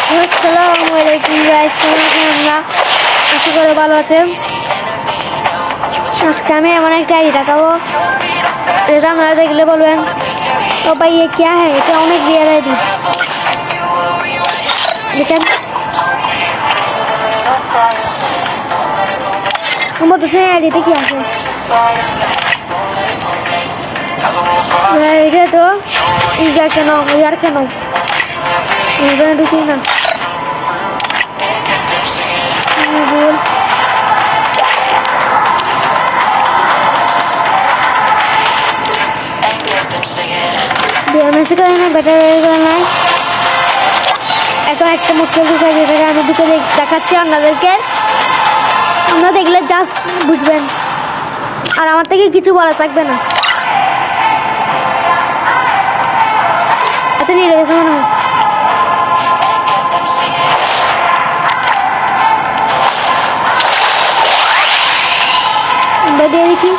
আসসালামু আলাইকুম গাইস, কেমন আছেন? আমরা আশা করি ভালো আছেন। আজকে আমি এমন একটা আইডি দেখাবো যেটা আপনারা দেখলে বলবেন ও ভাই ये क्या है, এটা অনেক রিয়েল আইডি। দেখেন আমার তো সেই আইডিতে কি আছে, এটা তো ইয়া কেন ইয়ার কেন ঢুকি না বল। নাই এখন একটা মুখ্য বিষয় যেটাকে আমি দুটো দেখাচ্ছি আপনাদেরকে, আপনারা দেখলে জাস্ট বুঝবেন আর আমার থেকে কিছু বলা থাকবে না। আচ্ছা নিয়ে গেছে মনে হয়, দিয়ে দেখি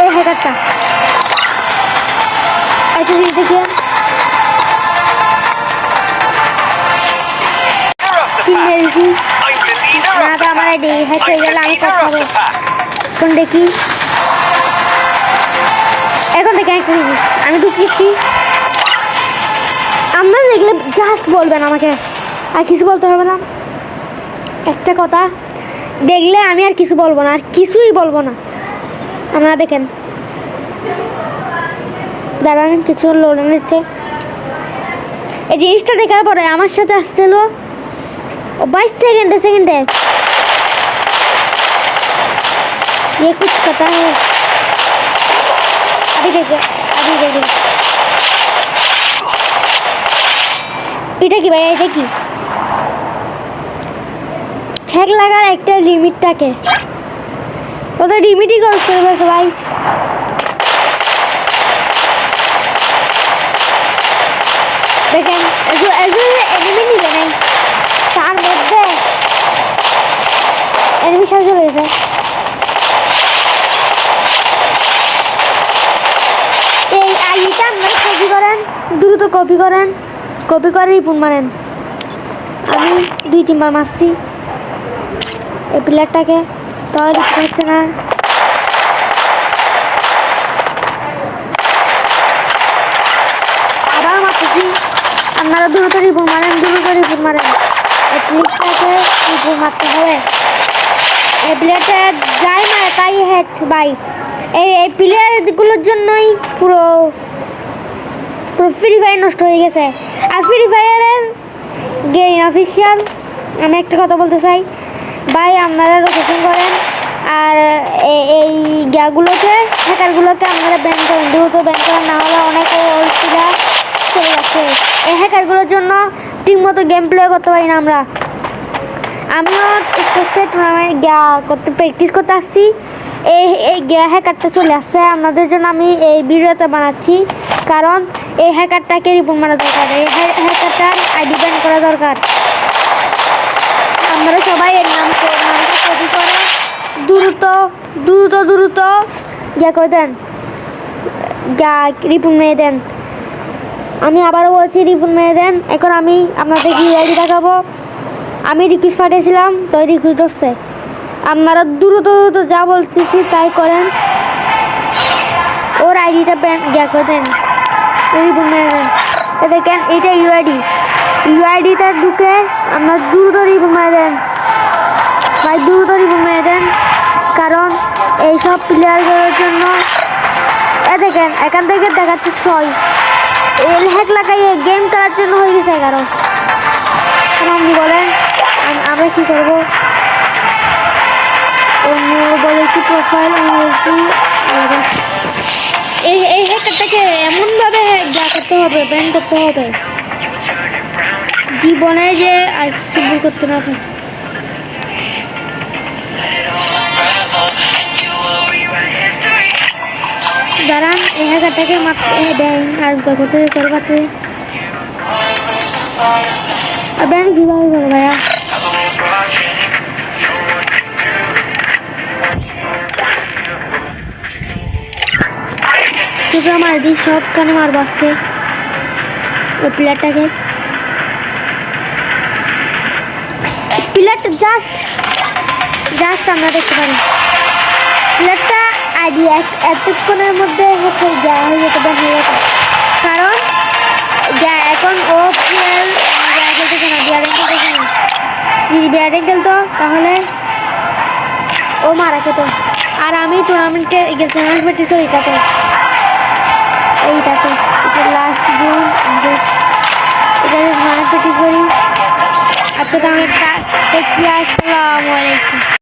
এই হ্যাকারটা। আচ্ছা দেখি আমার আইডি হ্যাক হয়ে গেলে আমি কথা হবে। এখন দেখি, এখন দেখি একটা জিনিস আমি ঢুকিয়েছি। আপনারা দেখলে জাস্ট বলবেন আমাকে, আর কিছু বলতে হবে না। একটা কথা দেখলে আমি আর কিছু বলবো না, আর কিছুই বলবো না। আপনারা দেখেন, দাঁড়ান কিছু লোড নিচ্ছে। এই জিনিসটা দেখার পরে আমার সাথে আসছিল 22 सेकंड ये कुछ पता है। अभी देखो এটা কি ভাই, এটা কি হ্যাক লাগার একটা লিমিট থাকে, ওটা লিমিটই ক্রস করে বসে ভাই। দেখেন এনিমি নিবে নাই, তার মধ্যে এনিমি সব চলে গেছে। এই আইটা আপনারা কপি করেন, দ্রুত কপি করে রিপুন মারেন। আমি 2-3 বার মারছি এই প্লেয়ারটাকে, তো রিপুন হচ্ছে না। আবার মারতেছি, আপনারা দ্রুত রিপুন মারেন। এই প্লেয়ারটাকে রিপুন মারতে হবে। এই প্লেয়ারটা যাই মারে তাই হেড ভাই। এই প্লেয়ারগুলোর জন্যই পুরো ফ্রি ফায়ার নষ্ট হয়ে গেছে। আর ফ্রি ফায়ারের গেম অফিসিয়াল আমি একটা কথা বলতে চাই ভাই, আপনারা রোটেশন করেন আর এই গ্যাগুলোকে হ্যাকারগুলোকে আপনারা ব্যান করেন, দ্রুত ব্যান করেন, না হলে অনেক অসুবিধা চলে যাচ্ছে। এই হ্যাকারগুলোর জন্য ঠিকমতো গেম প্লে করতে পারি না আমরা। আমিও টুর্নামেন্ট প্র্যাকটিস করতে আসছি, এই হ্যাকারটা চলে আসছে। আপনাদের জন্য আমি এই ভিডিওতে বানাচ্ছি, কারণ এই হ্যাকারটাকে রিপোর্ট মারা দরকার, এই হ্যাকারটার আইডি ব্যান করা দরকার। আপনারা সবাই এর নামটা কপি করে দ্রুত ইয়া করে দেন, রিপোর্ট মেরে দেন। আমি আবারও বলছি রিপোর্ট মেরে দেন। এখন আমি আপনাদের কি আইডি দেখাবো। আমি রিকোয়েস্ট পাঠিয়েছিলাম, তো রিকোয়েস্ট হচ্ছে। আপনারা দ্রুত যা বলতেছি তাই করেন, ওর আইডিটা ব্যান করে দেন, রিপোর্ট মেরে দেন। দেখেন এটা ইউআইডিটা ঢুকে আপনার দ্রুত রিপোর্ট মেরে দেন ভাই, দ্রুত রিপোর্ট মেরে দেন। কারণ এইসব প্লেয়ারগুলোর জন্য দেখেন এখান থেকে দেখাচ্ছে 6 হ্যাক লাগাইয়ে গেম খেলার জন্য হয়ে গেছে 11। আপনি বলেন আমরা কী করবো? অন্য বলে কি প্রোফাইল এই হ্যাকারটাকে এমনভাবে যা করতে হবে, ব্যান করতে হবে, জীবনে যে আর কিছু ভুল করতে না পারে। দাঁড়ান এই হ্যাকারটাকে মারতে দেন আর করতে করবাতে ব্যান কীভাবে করবো ভাইয়া? তুই আমার দিই সব কানে মারবো আজকে। ওই প্লেয়ারটাকে জাস্ট আমরা দেখতে পারি প্লেয়ারটা আইডি এতক্ষণের মধ্যে হচ্ছে দেওয়া হয়ে যেত দেখা যেত কারণ এখন ও প্লেয়ার খেলতেছে না বিয়ারিং খেলতেছে না যদি বিয়ারিং খেলতো তাহলে ও মারা খেত আর আমি টুর্নামেন্টে টুর্নামেন্ট প্র্যাকটিস করি এইটাতে লাস্ট জুন এটাতে টুর্নামেন্ট প্র্যাকটিস করি আচ্ছা তাহলে আসসালামু আলাইকুম।